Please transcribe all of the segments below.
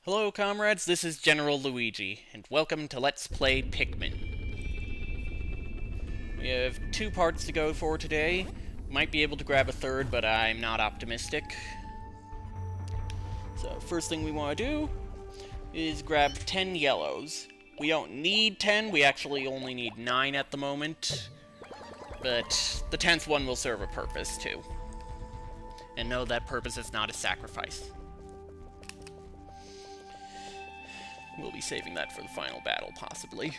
Hello comrades, this is General Luigi, and welcome to Let's Play Pikmin. We have 2 parts to go for today. Might be able to grab a third, but I'm not optimistic. So, first thing we want to do is grab 10 yellows. We don't need 10, we actually only need 9 at the moment. But the 10th one will serve a purpose, too. And no, that purpose is not a sacrifice. We'll be saving that for the final battle, possibly.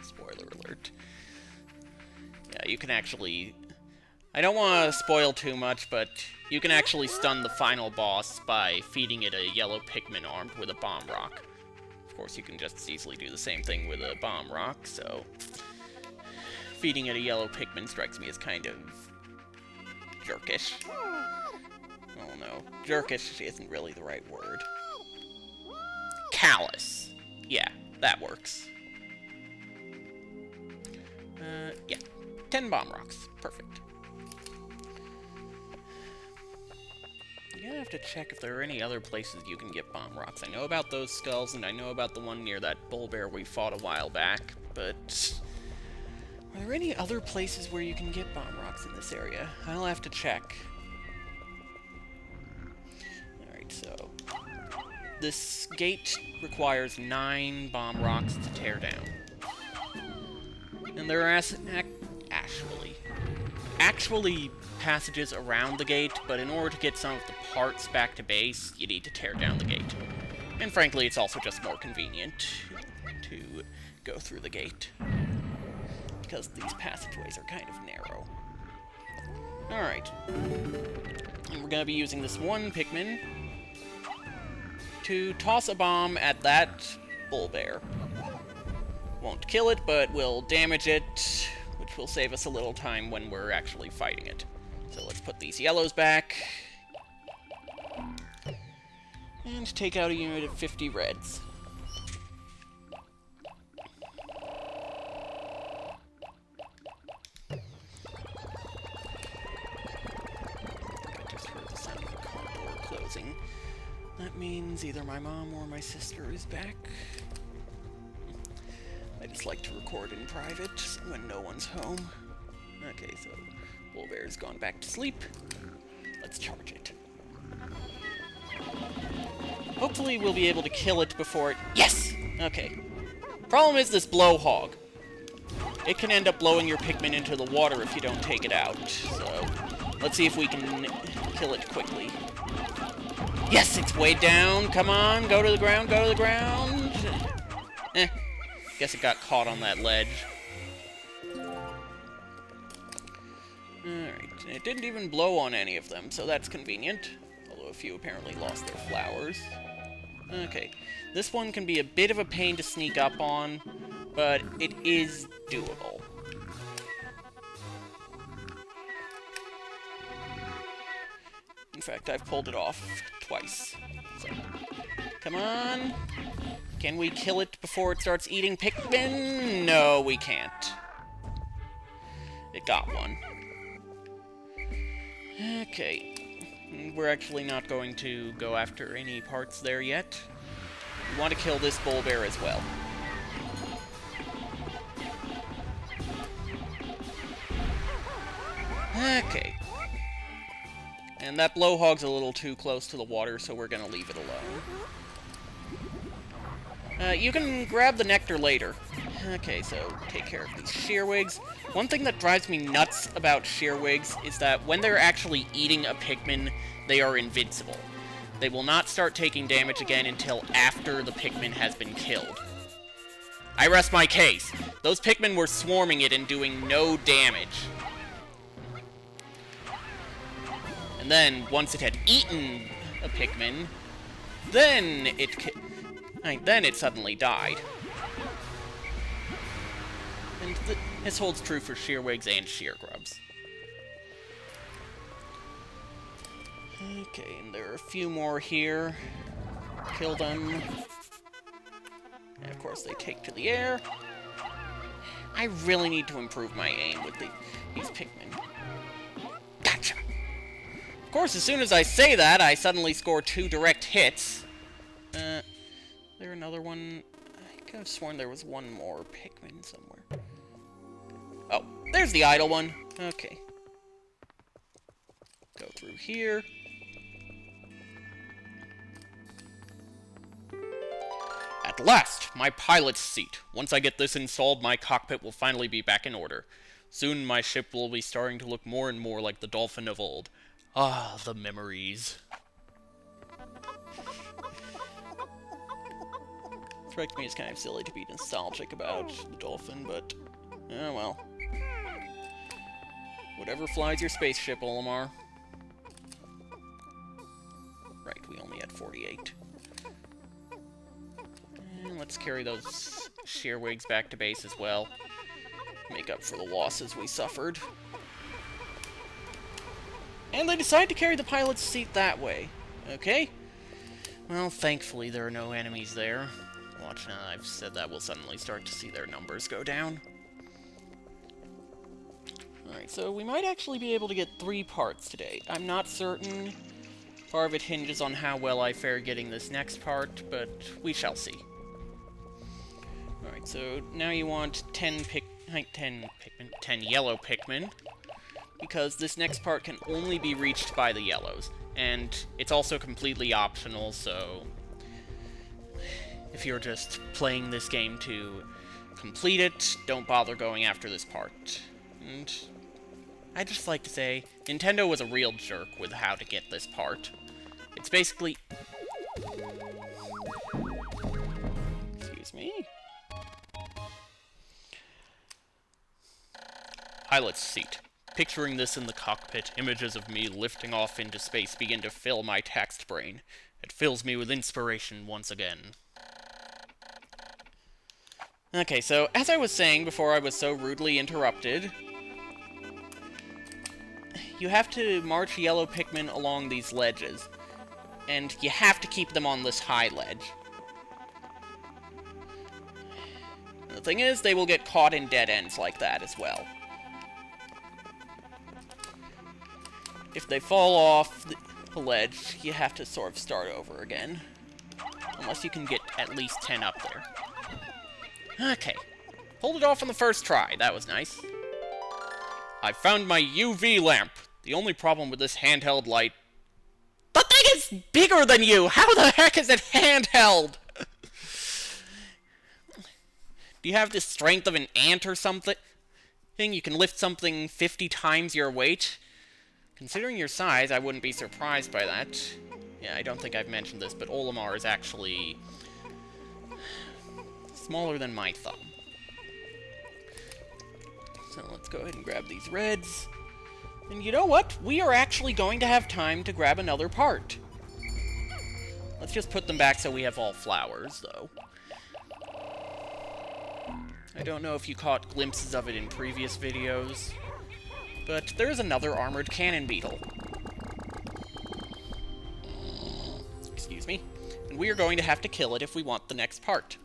Spoiler alert. Yeah, you can actually... I don't want to spoil too much, but you can actually stun the final boss by feeding it a yellow Pikmin armed with a bomb rock. Of course, you can just as easily do the same thing with a bomb rock, so... Feeding it a yellow Pikmin strikes me as kind of... jerkish. Oh no, jerkish isn't really the right word. Callous. Yeah, that works. Yeah. 10 bomb rocks. Perfect. I'm gonna have to check if there are any other places you can get bomb rocks. I know about those skulls, and I know about the one near that bull bear we fought a while back, but... Are there any other places where you can get bomb rocks in this area? I'll have to check. So, this gate requires 9 bomb rocks to tear down. And there are actually passages around the gate, but in order to get some of the parts back to base, you need to tear down the gate. And frankly, it's also just more convenient to go through the gate, because these passageways are kind of narrow. Alright. And we're gonna be using this one Pikmin to toss a bomb at that bull bear. Won't kill it, but will damage it, which will save us a little time when we're actually fighting it. So let's put these yellows back. And take out a unit of 50 reds. I just heard the sound of the car door closing. That means either my mom or my sister is back. I just like to record in private when no one's home. Okay, so Bull Bear's gone back to sleep. Let's charge it. Hopefully we'll be able to kill it before it... Yes! Okay. Problem is this blowhog. It can end up blowing your Pikmin into the water if you don't take it out. So, let's see if we can kill it quickly. Yes, it's way down. Come on, go to the ground, go to the ground. Guess it got caught on that ledge. Alright, it didn't even blow on any of them, so that's convenient. Although a few apparently lost their flowers. Okay, this one can be a bit of a pain to sneak up on, but it is doable. In fact, I've pulled it off twice. So, come on. Can we kill it before it starts eating Pikmin? No, we can't. It got one. Okay. We're actually not going to go after any parts there yet. We want to kill this bull bear as well. Okay. And that blowhog's a little too close to the water, so we're gonna leave it alone. You can grab the nectar later. Okay, so take care of these shearwigs. One thing that drives me nuts about shearwigs is that when they're actually eating a Pikmin, they are invincible. They will not start taking damage again until after the Pikmin has been killed. I rest my case. Those Pikmin were swarming it and doing no damage. And then, once it had eaten a Pikmin, then it suddenly died. And this holds true for shearwigs and sheargrubs. Okay, and there are a few more here. Kill them. And of course they take to the air. I really need to improve my aim with these Pikmin. Of course, as soon as I say that, I suddenly score 2 direct hits. There another one? I could have sworn there was one more Pikmin somewhere. Oh, there's the idle one. Okay. Go through here. At last, my pilot's seat. Once I get this installed, my cockpit will finally be back in order. Soon my ship will be starting to look more and more like the Dolphin of old. Ah, the memories. Strikes me as kind of silly to be nostalgic about the Dolphin, but... oh well. Whatever flies your spaceship, Olimar. Right, we only had 48. And let's carry those shearwigs back to base as well. Make up for the losses we suffered. And they decide to carry the pilot's seat that way. Okay. Well, thankfully there are no enemies there. Watch now, I've said that we'll suddenly start to see their numbers go down. Alright, so we might actually be able to get 3 parts today. I'm not certain. Part of it hinges on how well I fare getting this next part, but we shall see. Alright, so now you want 10 yellow Pikmin, because this next part can only be reached by the yellows. And it's also completely optional, so if you're just playing this game to complete it, don't bother going after this part. And I'd just like to say, Nintendo was a real jerk with how to get this part. It's basically... excuse me? Pilot's seat. Picturing this in the cockpit, images of me lifting off into space begin to fill my taxed brain. It fills me with inspiration once again. Okay, so as I was saying before I was so rudely interrupted, you have to march yellow Pikmin along these ledges, and you have to keep them on this high ledge. The thing is, they will get caught in dead ends like that as well. If they fall off the ledge, you have to sort of start over again. Unless you can get at least 10 up there. Okay. Pulled it off on the first try. That was nice. I found my UV lamp. The only problem with this handheld light... the thing is bigger than you! How the heck is it handheld? Do you have the strength of an ant or something? You can lift something 50 times your weight? Considering your size, I wouldn't be surprised by that. Yeah, I don't think I've mentioned this, but Olimar is actually smaller than my thumb. So let's go ahead and grab these reds. And you know what? We are actually going to have time to grab another part. Let's just put them back so we have all flowers, though. I don't know if you caught glimpses of it in previous videos, but there's another armored cannon beetle. Excuse me. And we are going to have to kill it if we want the next part.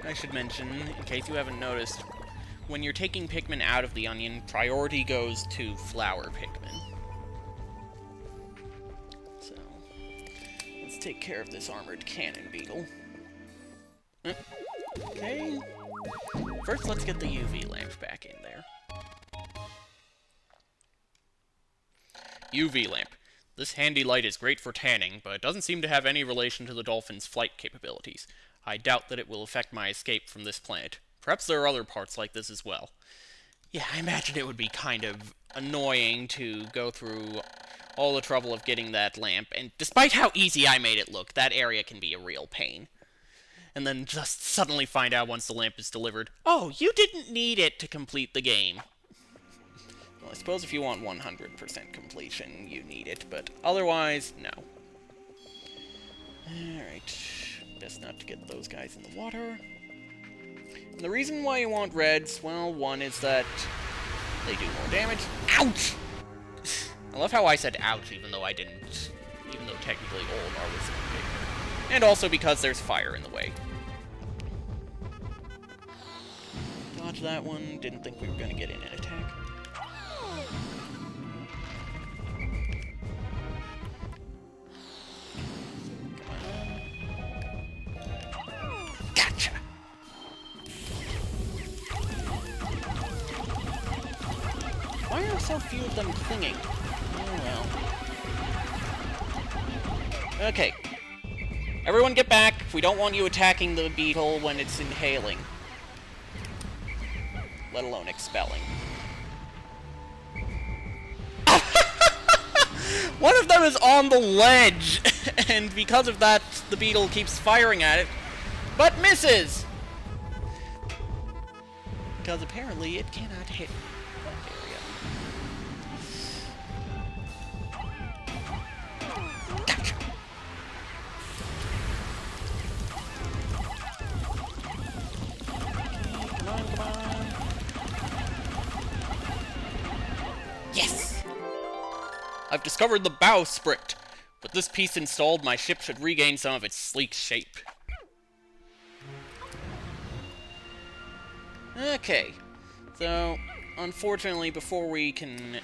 I should mention, in case you haven't noticed, when you're taking Pikmin out of the onion, priority goes to flower Pikmin. So, let's take care of this armored cannon beetle. Okay. First, let's get the UV lamp back in there. UV lamp. This handy light is great for tanning, but it doesn't seem to have any relation to the dolphin's flight capabilities. I doubt that it will affect my escape from this planet. Perhaps there are other parts like this as well. Yeah, I imagine it would be kind of annoying to go through all the trouble of getting that lamp, and despite how easy I made it look, that area can be a real pain. And then just suddenly find out once the lamp is delivered, oh, you didn't need it to complete the game. Well, I suppose if you want 100% completion, you need it, but otherwise, no. Alright. Best not to get those guys in the water. And the reason why you want reds, well, one is that they do more damage. Ouch! I love how I said ouch, even though I didn't. Even though technically Olimar was bigger. And also because there's fire in the way. God dodge that one. Didn't think we were gonna get in an attack. Gotcha! Why are so few of them clinging? Oh well. Okay. Everyone get back. We don't want you attacking the beetle when it's inhaling. Let alone expelling. One of them is on the ledge! And because of that, the beetle keeps firing at it, but misses! Because apparently it cannot hit that area. Gotcha! Come on, come on. Yes! I've discovered the bowsprit. With this piece installed, my ship should regain some of its sleek shape. Okay. So, unfortunately, before we can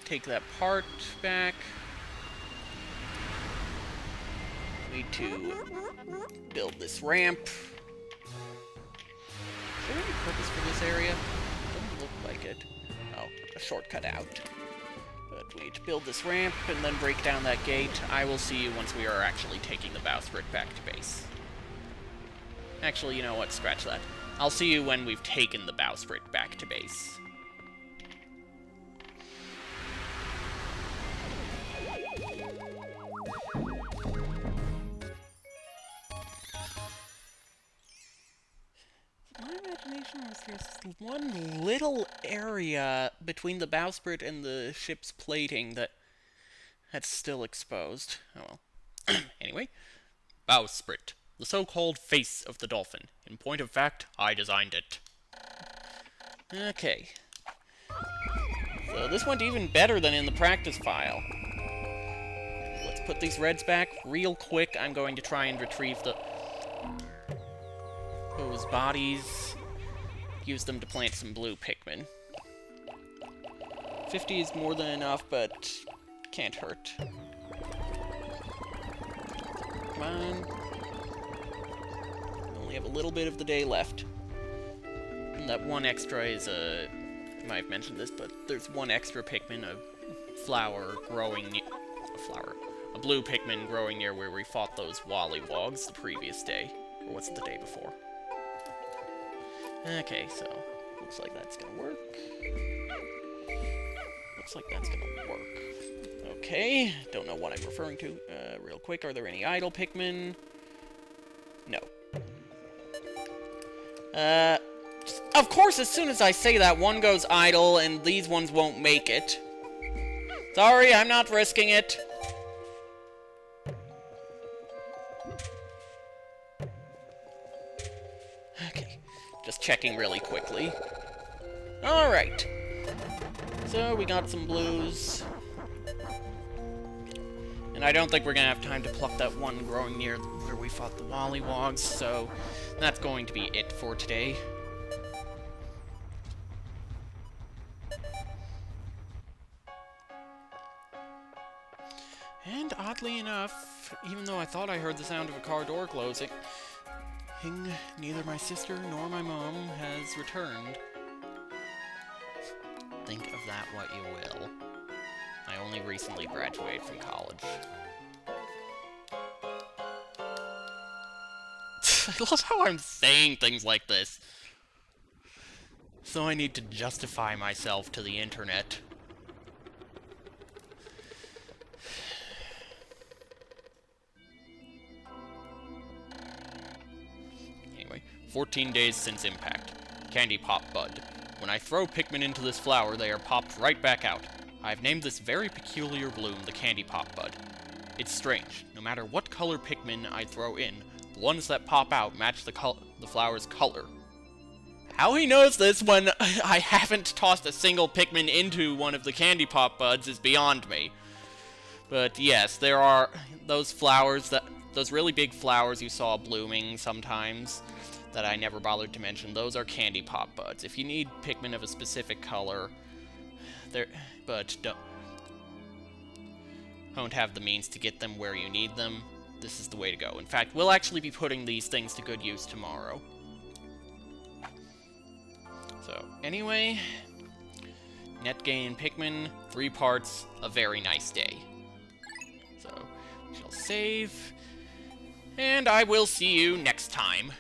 take that part back, we need to build this ramp. Is there any purpose for this area? Doesn't look like it. Oh, a shortcut out. But we need to build this ramp and then break down that gate. I will see you once we are actually taking the bowsprit back to base. Actually, you know what? Scratch that. I'll see you when we've taken the bowsprit back to base. My imagination was there's one little area between the bowsprit and the ship's plating that's still exposed. Oh well. Anyway, bowsprit, the so-called face of the dolphin. In point of fact, I designed it. Okay. So this went even better than in the practice file. Let's put these reds back real quick. I'm going to try and retrieve those bodies. Use them to plant some blue Pikmin. 50 is more than enough, but can't hurt. Come on. We only have a little bit of the day left. And that one extra is I might have mentioned this, but there's one extra Pikmin, a flower growing near... A blue Pikmin growing near where we fought those Wollywogs the previous day. Or was it the day before? Okay, so looks like that's gonna work. Looks like that's gonna work. Okay, don't know what I'm referring to. Real quick, are there any idle Pikmin? No. Of course, as soon as I say that, one goes idle, and these ones won't make it. Sorry, I'm not risking it. Okay, just checking really quickly. Alright. So, we got some blues. And I don't think we're gonna have time to pluck that one growing near where we fought the Wollywogs, so that's going to be it for today. And oddly enough, even though I thought I heard the sound of a car door closing, neither my sister nor my mom has returned. Think of that what you will. I only recently graduated from college. I love how I'm saying things like this. So I need to justify myself to the internet. Anyway, 14 days since impact. Candy Pop Bud. When I throw Pikmin into this flower, they are popped right back out. I've named this very peculiar bloom the Candy Pop Bud. It's strange. No matter what color Pikmin I throw in, the ones that pop out match the flower's color. How he knows this when I haven't tossed a single Pikmin into one of the Candy Pop Buds is beyond me. But yes, there are those flowers, those really big flowers you saw blooming sometimes. that I never bothered to mention, those are candy pop buds. If you need Pikmin of a specific color, but don't have the means to get them where you need them, this is the way to go. In fact, we'll actually be putting these things to good use tomorrow. So, anyway, Netgain Pikmin, 3 parts, a very nice day. So, we shall save, and I will see you next time.